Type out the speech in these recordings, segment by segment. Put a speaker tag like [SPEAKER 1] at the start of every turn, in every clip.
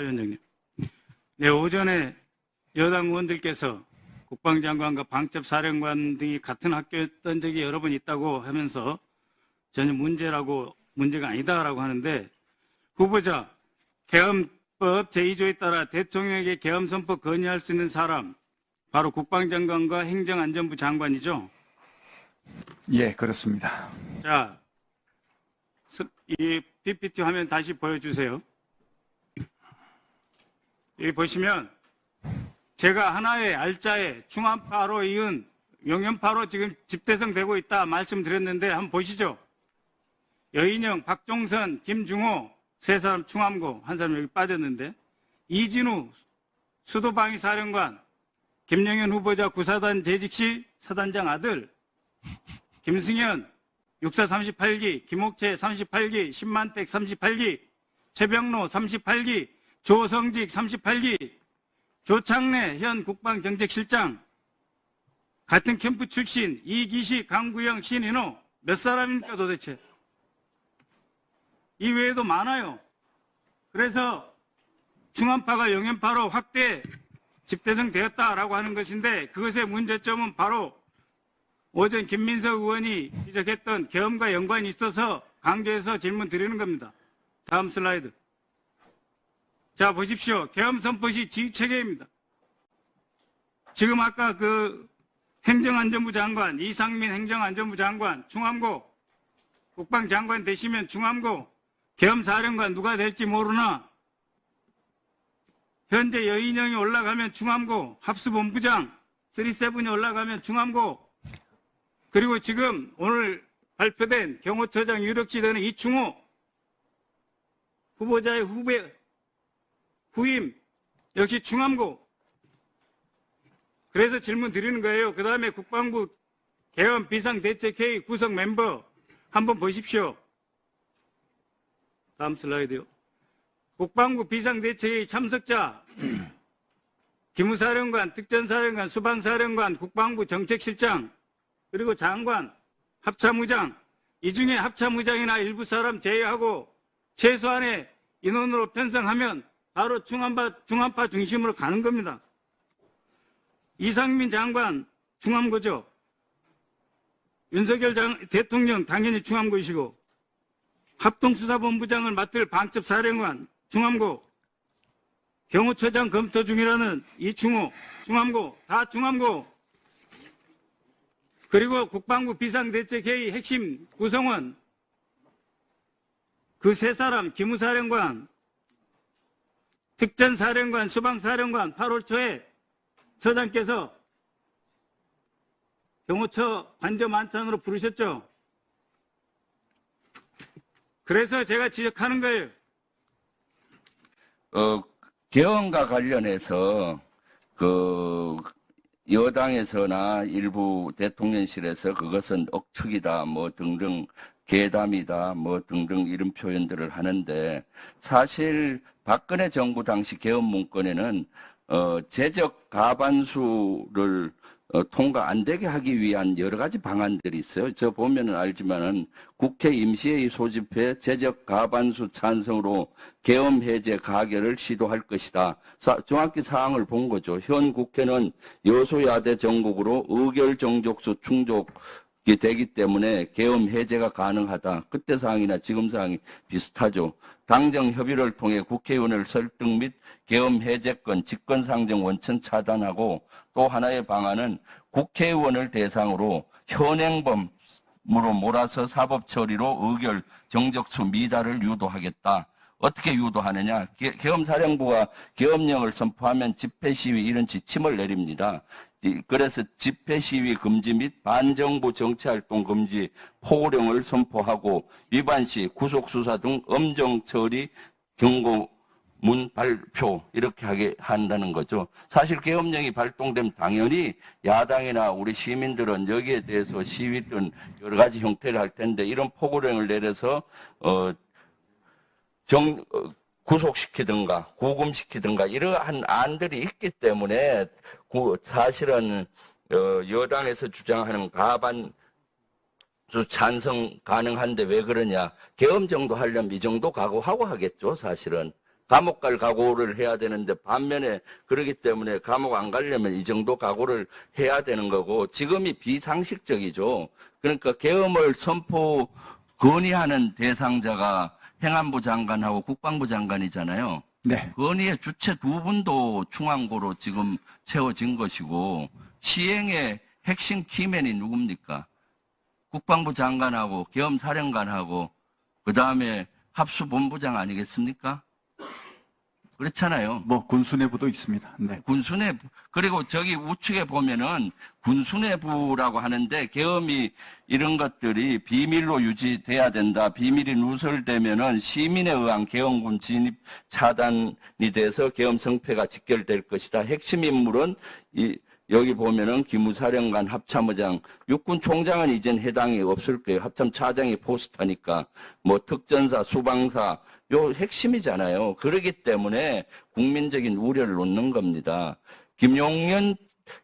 [SPEAKER 1] 위원장님. 네, 오전에 여당 의원들께서 국방장관과 방첩사령관 등이 같은 학교였던 적이 여러 번 있다고 하면서 전혀 문제가 아니다라고 하는데, 후보자 계엄법 제2조에 따라 대통령에게 계엄 선포 건의할 수 있는 사람, 바로 국방장관과 행정안전부 장관이죠?
[SPEAKER 2] 예, 그렇습니다.
[SPEAKER 1] 자, 이 PPT 화면 다시 보여주세요. 여기 보시면 제가 하나의 알짜에 충암파로 이은 용연파로 지금 집대성되고 있다 말씀드렸는데 한번 보시죠. 여인영, 박종선, 김중호 세 사람 충암고, 한 사람 여기 빠졌는데, 이진우 수도방위사령관, 김영현 후보자 구사단 재직 시 사단장 아들, 김승현 육사 38기, 김옥채 38기, 신만택 38기, 최병로 38기, 조성직 38기, 조창래 현 국방정책실장, 같은 캠프 출신 이기식, 강구영, 신인호 몇 사람입니까 도대체? 이 외에도 많아요. 그래서 충암파가 용연파로 확대 집대성 되었다라고 하는 것인데, 그것의 문제점은 바로 오전 김민석 의원이 지적했던 계엄과 연관이 있어서 강조해서 질문 드리는 겁니다. 다음 슬라이드. 자, 보십시오. 계엄 선포 시 지휘체계입니다. 지금 아까 그 행정안전부 장관, 이상민 행정안전부 장관, 충암고 국방장관 되시면 충암고 계엄사령관 누가 될지 모르나, 현재 여인영이 올라가면 충암고, 합수본부장 37이 올라가면 충암고, 그리고 지금 오늘 발표된 경호처장 유력지 되는 이충호 후보자의 후임 역시 충암고. 그래서 질문 드리는 거예요. 그 다음에 국방부 계엄 비상대책회의 구성 멤버 한번 보십시오. 다음 슬라이드요. 국방부 비상대책회의 참석자 기무사령관, 특전사령관, 수방사령관, 국방부 정책실장, 그리고 장관, 합참의장, 이 중에 합참의장이나 일부 사람 제외하고 최소한의 인원으로 편성하면 바로 충암파 중심으로 가는 겁니다. 이상민 장관 충암고죠. 윤석열 대통령 당연히 충암고이시고, 합동수사본부장을 맡을 방첩사령관 충암고, 경호처장 검토 중이라는 이충호 충암고, 다 충암고. 그리고 국방부 비상대책회의 핵심 구성원 그 세 사람, 기무사령관, 특전사령관, 수방사령관 8월 초에 처장께서 경호처 관저 만찬으로 부르셨죠. 그래서 제가 지적하는 거예요.
[SPEAKER 3] 계엄과 관련해서 여당에서나 일부 대통령실에서 그것은 억측이다, 뭐 등등, 괴담이다, 뭐 등등 이런 표현들을 하는데, 사실 박근혜 정부 당시 계엄 문건에는 재적 과반수를 통과 안 되게 하기 위한 여러 가지 방안들이 있어요. 저 보면은 알지만은 국회 임시회의 소집해 재적 과반수 찬성으로 계엄 해제 가결을 시도할 것이다. 정확히 사항을 본 거죠. 현 국회는 여소야대 정국으로 의결 정족수 충족이 되기 때문에 계엄 해제가 가능하다. 그때 사항이나 지금 사항이 비슷하죠. 당정 협의를 통해 국회의원을 설득 및 계엄 해제권, 직권상정 원천 차단하고, 또 하나의 방안은 국회의원을 대상으로 현행범으로 몰아서 사법 처리로 의결 정적수 미달을 유도하겠다. 어떻게 유도하느냐? 계엄사령부가 계엄령을 선포하면 집회 시위 이런 지침을 내립니다. 그래서 집회 시위 금지 및 반정부 정치활동 금지 포고령을 선포하고, 위반 시 구속수사 등 엄정 처리 경고문 발표 이렇게 하게 한다는 거죠. 사실 계엄령이 발동되면 당연히 야당이나 우리 시민들은 여기에 대해서 시위든 여러 가지 형태를 할 텐데, 이런 포고령을 내려서 구속시키든가 구금시키든가 이러한 안들이 있기 때문에 사실은 여당에서 주장하는 과반수 찬성 가능한데 왜 그러냐. 계엄 정도 하려면 이 정도 각오하고 하겠죠. 사실은. 감옥 갈 각오를 해야 되는데 반면에 그러기 때문에 감옥 안 가려면 이 정도 각오를 해야 되는 거고 지금이 비상식적이죠. 그러니까 계엄을 건의하는 대상자가 행안부 장관하고 국방부 장관이잖아요.
[SPEAKER 2] 네.
[SPEAKER 3] 건의의 주체 두 분도 중앙고로 지금 채워진 것이고 시행의 핵심 키맨이 누굽니까? 국방부 장관하고 계엄사령관하고 그다음에 합수본부장 아니겠습니까? 그렇잖아요.
[SPEAKER 2] 뭐 군수내부도 있습니다. 네.
[SPEAKER 3] 군수내부 그리고 저기 우측에 보면은 군수내부라고 하는데 계엄이 이런 것들이 비밀로 유지돼야 된다. 비밀이 누설되면은 시민에 의한 계엄군 진입 차단이 돼서 계엄 성패가 직결될 것이다. 핵심 인물은 여기 보면은 기무사령관, 합참의장, 육군총장은 이젠 해당이 없을 거예요. 합참차장이 포스터니까 뭐 특전사, 수방사 요 핵심이잖아요. 그렇기 때문에 국민적인 우려를 놓는 겁니다. 김용현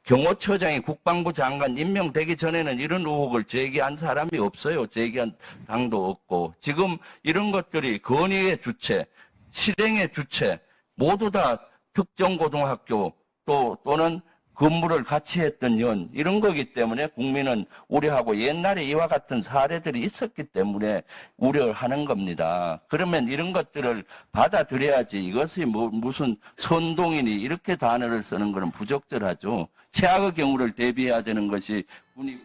[SPEAKER 3] 경호처장이 국방부 장관 임명되기 전에는 이런 의혹을 제기한 사람이 없어요. 제기한 당도 없고 지금 이런 것들이 건의의 주체, 실행의 주체 모두 다 특정고등학교 또는 근무를 같이 했던 연 이런 거기 때문에 국민은 우려하고 옛날에 이와 같은 사례들이 있었기 때문에 우려하는 겁니다. 그러면 이런 것들을 받아들여야지 이것이 무슨 선동이니 이렇게 단어를 쓰는 것은 부적절하죠. 최악의 경우를 대비해야 되는 것이 군이고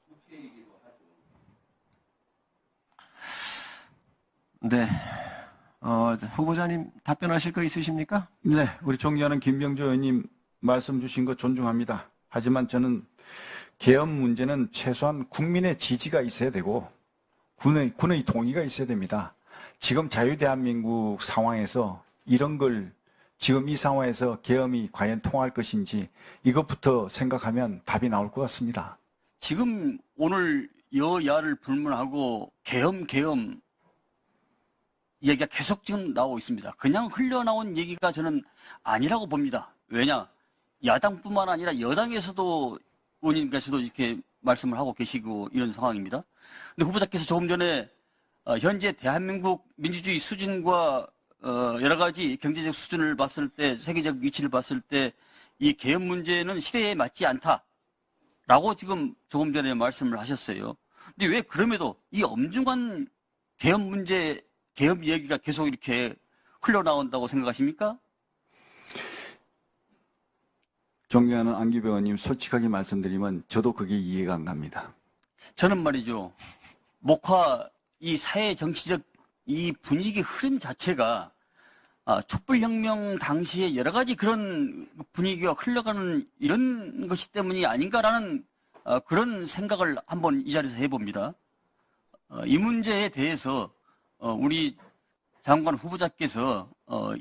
[SPEAKER 3] 국회이기도 하죠.
[SPEAKER 4] 네. 후보자님 답변하실 거 있으십니까?
[SPEAKER 2] 네. 우리 존경하는 김병조 의원님 말씀 주신 거 존중합니다. 하지만 저는 계엄 문제는 최소한 국민의 지지가 있어야 되고 군의 동의가 있어야 됩니다. 지금 자유대한민국 상황에서 이런 걸 지금 이 상황에서 계엄이 과연 통할 것인지 이것부터 생각하면 답이 나올 것 같습니다.
[SPEAKER 5] 지금 오늘 여야를 불문하고 계엄 얘기가 계속 지금 나오고 있습니다. 그냥 흘러나온 얘기가 저는 아니라고 봅니다. 왜냐? 야당뿐만 아니라 여당에서도 의원님께서도 이렇게 말씀을 하고 계시고 이런 상황입니다. 근데 후보자께서 조금 전에 현재 대한민국 민주주의 수준과 여러 가지 경제적 수준을 봤을 때 세계적 위치를 봤을 때 이 계엄 문제는 시대에 맞지 않다라고 지금 조금 전에 말씀을 하셨어요. 근데 왜 그럼에도 이 엄중한 계엄 문제, 계엄 얘기가 계속 이렇게 흘러나온다고 생각하십니까?
[SPEAKER 2] 존경하는 안기부 의원님 솔직하게 말씀드리면 저도 그게 이해가 안 갑니다.
[SPEAKER 5] 저는 말이죠. 목화 이 사회 정치적 이 분위기 흐름 자체가 촛불혁명 당시에 여러 가지 그런 분위기가 흘러가는 이런 것이 때문이 아닌가라는 그런 생각을 한번 이 자리에서 해봅니다. 이 문제에 대해서 우리 장관 후보자께서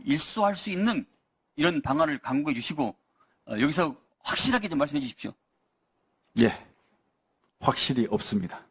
[SPEAKER 5] 일수할 수 있는 이런 방안을 강구해 주시고 여기서 확실하게 좀 말씀해 주십시오.
[SPEAKER 2] 예, 확실히 없습니다.